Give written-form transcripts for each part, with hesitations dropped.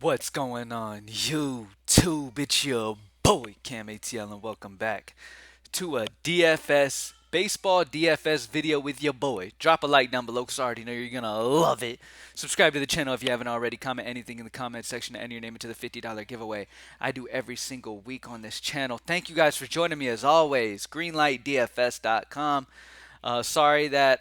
What's going on, YouTube? It's your boy CamATL, and welcome back to a DFS baseball DFS video with your boy. Drop a like down below because I already know you're gonna love it. Subscribe to the channel if you haven't already. Comment anything in the comment section to enter your name into the $50 giveaway I do every single week on this channel. Thank you guys for joining me as always. GreenlightDFS.com. Sorry that,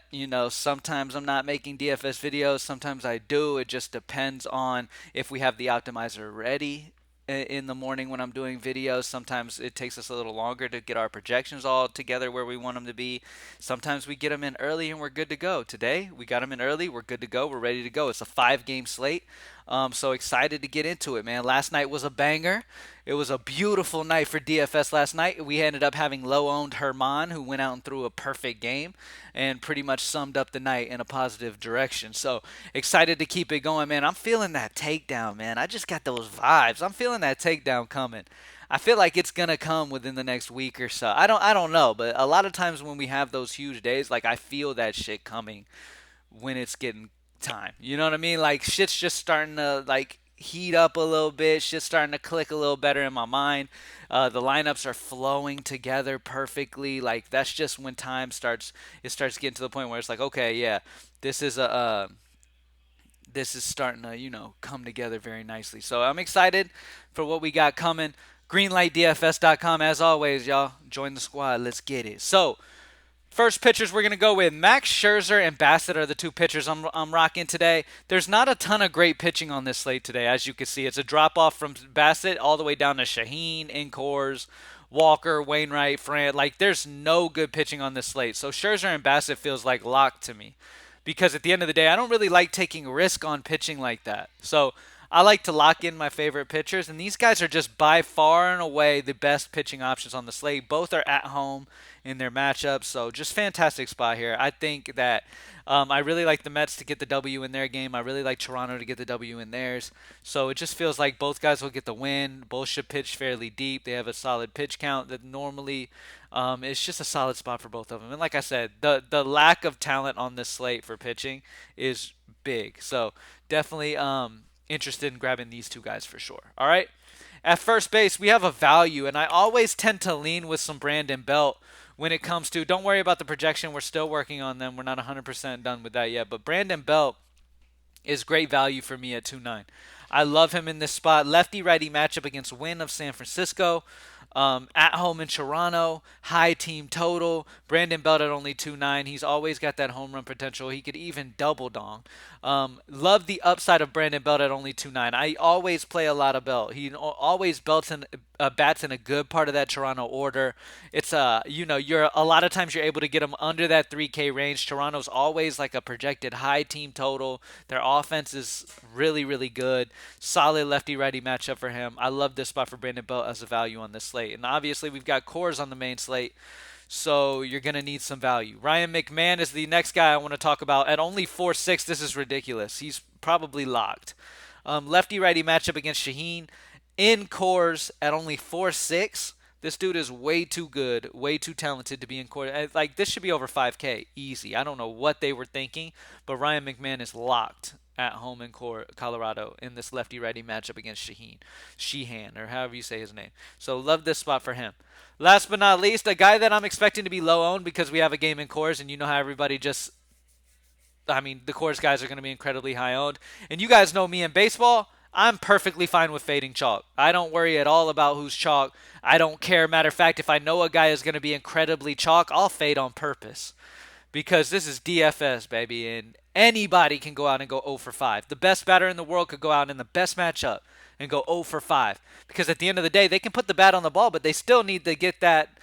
sometimes I'm not making DFS videos. Sometimes I do. It just depends on if we have the optimizer ready in the morning when I'm doing videos. Sometimes it takes us a little longer to get our projections all together where we want them to be. Sometimes we get them in early and we're good to go. Today, we got them in early. We're good to go. We're ready to go. It's a 5 game slate. So excited to get into it, man. Last night was a banger. It was a beautiful night for DFS last night. We ended up having low owned Herman, who went out and threw a perfect game and pretty much summed up the night in a positive direction. So excited to keep it going, man. I'm feeling that takedown, man. I just got those vibes. I'm feeling that takedown coming. I feel like it's gonna come within the next week or so. I don't know, but a lot of times when we have those huge days, like I feel that shit coming when it's getting time. You know what I mean? Like shit's just starting to like heat up a little bit. Shit's starting to click a little better in my mind. The lineups are flowing together perfectly. Like that's just when time starts. It starts getting to the point where it's like, okay, yeah, this is a. This is starting to come together very nicely. So I'm excited for what we got coming. GreenlightDFS.com as always, y'all. Join the squad. Let's get it. So first pitchers we're going to go with Max Scherzer and Bassett are the two pitchers I'm rocking today. There's not a ton of great pitching on this slate today, as you can see. It's a drop off from Bassett all the way down to Shaheen, Incors, Walker, Wainwright, Fran. Like, there's no good pitching on this slate. So Scherzer and Bassett feels like locked to me because at the end of the day, I don't really like taking risk on pitching like that. So I like to lock in my favorite pitchers, and these guys are just by far and away the best pitching options on the slate. Both are at home in their matchups, so just fantastic spot here. I think that I really like the Mets to get the W in their game. I really like Toronto to get the W in theirs. So it just feels like both guys will get the win. Both should pitch fairly deep. They have a solid pitch count that normally it's just a solid spot for both of them. And like I said, the lack of talent on this slate for pitching is big. So definitely interested in grabbing these two guys for sure. All right. At first base, we have a value, and I always tend to lean with some Brandon Belt when it comes to. Don't worry about the projection. We're still working on them. We're not 100% done with that yet. But Brandon Belt is great value for me at 2.9. I love him in this spot. Lefty righty matchup against Wynn of San Francisco. At home in Toronto, high team total. Brandon Belt at only 2.9. He's always got that home run potential. He could even double dong. Love the upside of Brandon Belt at only 2.9. I always play a lot of Belt. He always bats in a good part of that Toronto order. It's you're a lot of times you're able to get him under that 3K range. Toronto's always like a projected high team total. Their offense is really, really good. Solid lefty righty matchup for him. I love this spot for Brandon Belt as a value on this slate. And obviously, we've got Coors on the main slate, so you're going to need some value. Ryan McMahon is the next guy I want to talk about. At only 4.6, this is ridiculous. He's probably locked. Lefty righty matchup against Shaheen in Coors at only 4.6. This dude is way too good, way too talented to be in court. Like, this should be over 5K, easy. I don't know what they were thinking, but Ryan McMahon is locked at home in Colorado in this lefty-righty matchup against Sheehan, or however you say his name. So love this spot for him. Last but not least, a guy that I'm expecting to be low owned because we have a game in Coors, and you know how everybody just. I mean, the Coors guys are going to be incredibly high owned. And you guys know me in baseball. I'm perfectly fine with fading chalk. I don't worry at all about who's chalk. I don't care. Matter of fact, if I know a guy is going to be incredibly chalk, I'll fade on purpose because this is DFS, baby, and anybody can go out and go 0 for 5. The best batter in the world could go out in the best matchup and go 0 for 5 because at the end of the day, they can put the bat on the ball, but they still need to get that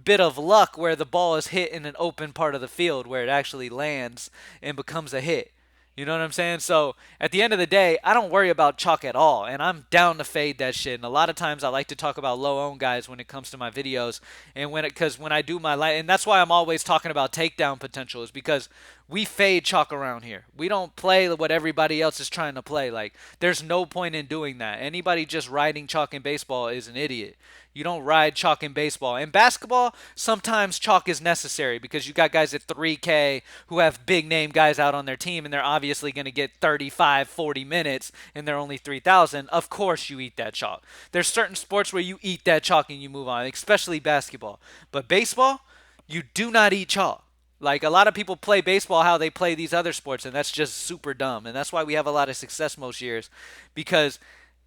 bit of luck where the ball is hit in an open part of the field where it actually lands and becomes a hit. You know what I'm saying? So at the end of the day, I don't worry about chalk at all, and I'm down to fade that shit. And a lot of times I like to talk about low owned guys when it comes to my videos, and because when I do my light, and that's why I'm always talking about takedown potential is because We fade chalk around here. We don't play what everybody else is trying to play. Like, there's no point in doing that. Anybody just riding chalk in baseball is an idiot. You don't ride chalk in baseball. In basketball, sometimes chalk is necessary because you got guys at 3K who have big name guys out on their team, and they're obviously going to get 35, 40 minutes, and they're only 3,000. Of course you eat that chalk. There's certain sports where you eat that chalk and you move on, especially basketball. But baseball, you do not eat chalk. Like, a lot of people play baseball how they play these other sports, and that's just super dumb. And that's why we have a lot of success most years, because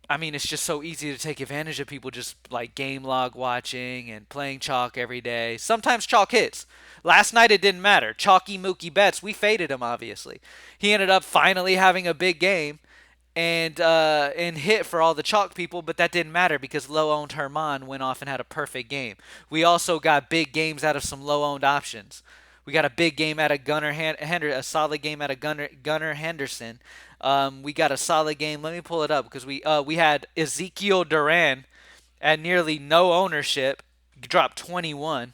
I mean, it's just so easy to take advantage of people just like game log watching and playing chalk every day. Sometimes chalk hits. Last night it didn't matter. Chalky Mookie Betts, we faded him obviously. He ended up finally having a big game and hit for all the chalk people, but that didn't matter because low-owned Herman went off and had a perfect game. We also got big games out of some low-owned options. We got a big game out of a solid game out of Gunnar Henderson. We got a solid game. Let me pull it up because we had Ezekiel Duran at nearly no ownership, dropped 21.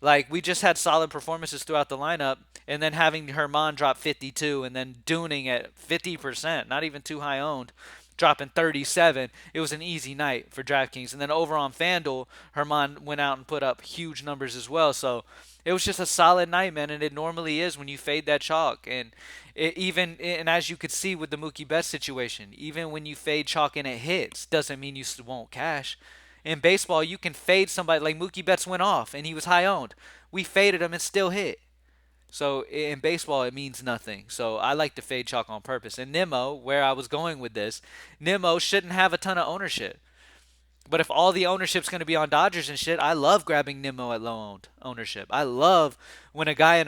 Like, we just had solid performances throughout the lineup, and then having Herman drop 52, and then Dooning at 50%, not even too high owned, dropping 37. It was an easy night for DraftKings. And then over on FanDuel, Herman went out and put up huge numbers as well. So it was just a solid night, man, and it normally is when you fade that chalk. And and as you could see with the Mookie Betts situation, even when you fade chalk and it hits, doesn't mean you won't cash. In baseball, you can fade somebody like Mookie Betts went off and he was high owned. We faded him and still hit. So in baseball, it means nothing. So I like to fade chalk on purpose. And Nimmo, where I was going with this, Nimmo shouldn't have a ton of ownership. But if all the ownership's going to be on Dodgers and shit, I love grabbing Nimmo at low owned ownership. I love when a guy in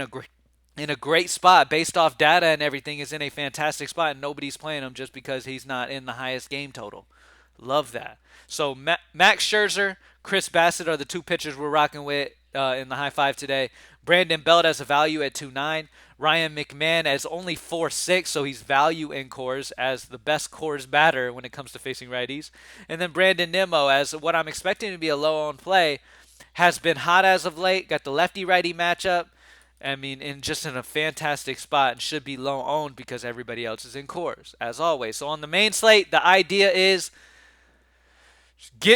a great spot based off data and everything is in a fantastic spot and nobody's playing him just because he's not in the highest game total. Love that. So Max Scherzer, Chris Bassett are the two pitchers we're rocking with in the high five today. Brandon Belt has a value at 2.9. Ryan McMahon as only 4.6, so he's value in cores as the best cores batter when it comes to facing righties. And then Brandon Nimmo as what I'm expecting to be a low-owned play has been hot as of late. Got the lefty-righty matchup. I mean, in a fantastic spot and should be low-owned because everybody else is in cores, as always. So on the main slate, the idea is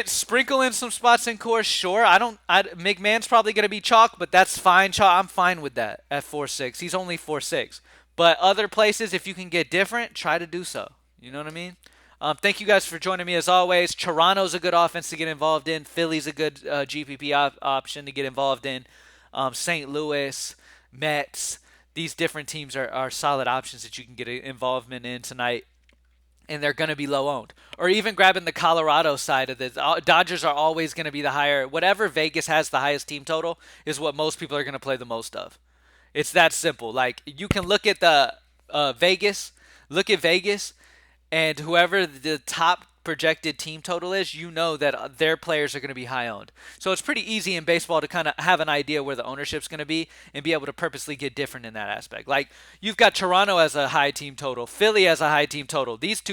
sprinkle in some spots in course, sure. McMahon's probably gonna be chalk, but that's fine. Chalk, I'm fine with that at 4.6. He's only 4.6. But other places, if you can get different, try to do so. You know what I mean? Thank you guys for joining me as always. Toronto's a good offense to get involved in. Philly's a good GPP option to get involved in. St. Louis, Mets, these different teams are solid options that you can get involvement in tonight, and they're going to be low owned. Or even grabbing the Colorado side of this. Dodgers are always going to be the higher. Whatever Vegas has the highest team total is what most people are going to play the most of. It's that simple. Like, you can look at Vegas, and whoever the top projected team total is, you know that their players are going to be high owned. So it's pretty easy in baseball to kind of have an idea where the ownership's going to be and be able to purposely get different in that aspect. Like, you've got Toronto as a high team total, Philly as a high team total. These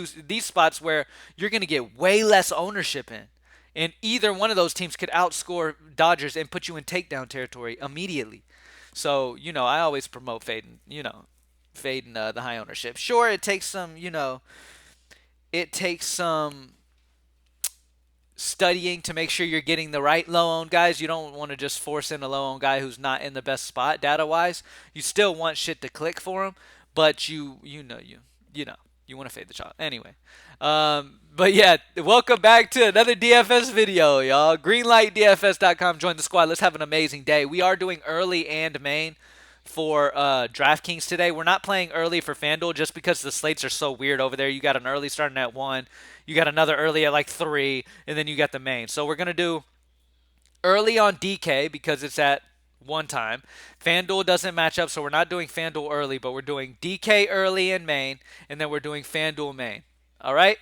spots where you're going to get way less ownership in. And either one of those teams could outscore Dodgers and put you in takedown territory immediately. So, I always promote fading the high ownership. Sure, it takes some studying to make sure you're getting the right low-owned guys. You don't want to just force in a low-owned guy who's not in the best spot data-wise. You still want shit to click for him, but you want to fade the shot anyway. But yeah, welcome back to another DFS video, y'all. GreenlightDFS.com. Join the squad. Let's have an amazing day. We are doing early and main for DraftKings today. We're not playing early for FanDuel just because the slates are so weird over there. You got an early starting at 1, you got another early at like 3, and then you got the main. So we're going to do early on DK because it's at 1 time. FanDuel doesn't match up, so we're not doing FanDuel early, but we're doing DK early and main, and then we're doing FanDuel main. All right?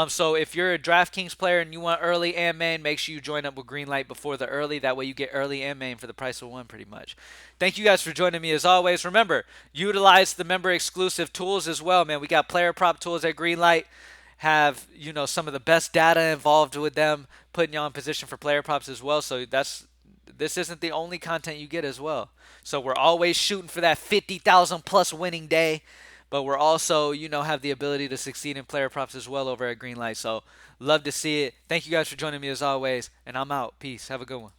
So if you're a DraftKings player and you want early and main, make sure you join up with Greenlight before the early. That way you get early and main for the price of 1 pretty much. Thank you guys for joining me as always. Remember, utilize the member exclusive tools as well, man. We got player prop tools at Greenlight. Have, some of the best data involved with them, putting you on position for player props as well. So that's this isn't the only content you get as well. So we're always shooting for that 50,000 plus winning day, but we're also, have the ability to succeed in player props as well over at Greenlight. So love to see it. Thank you guys for joining me as always, and I'm out. Peace. Have a good one.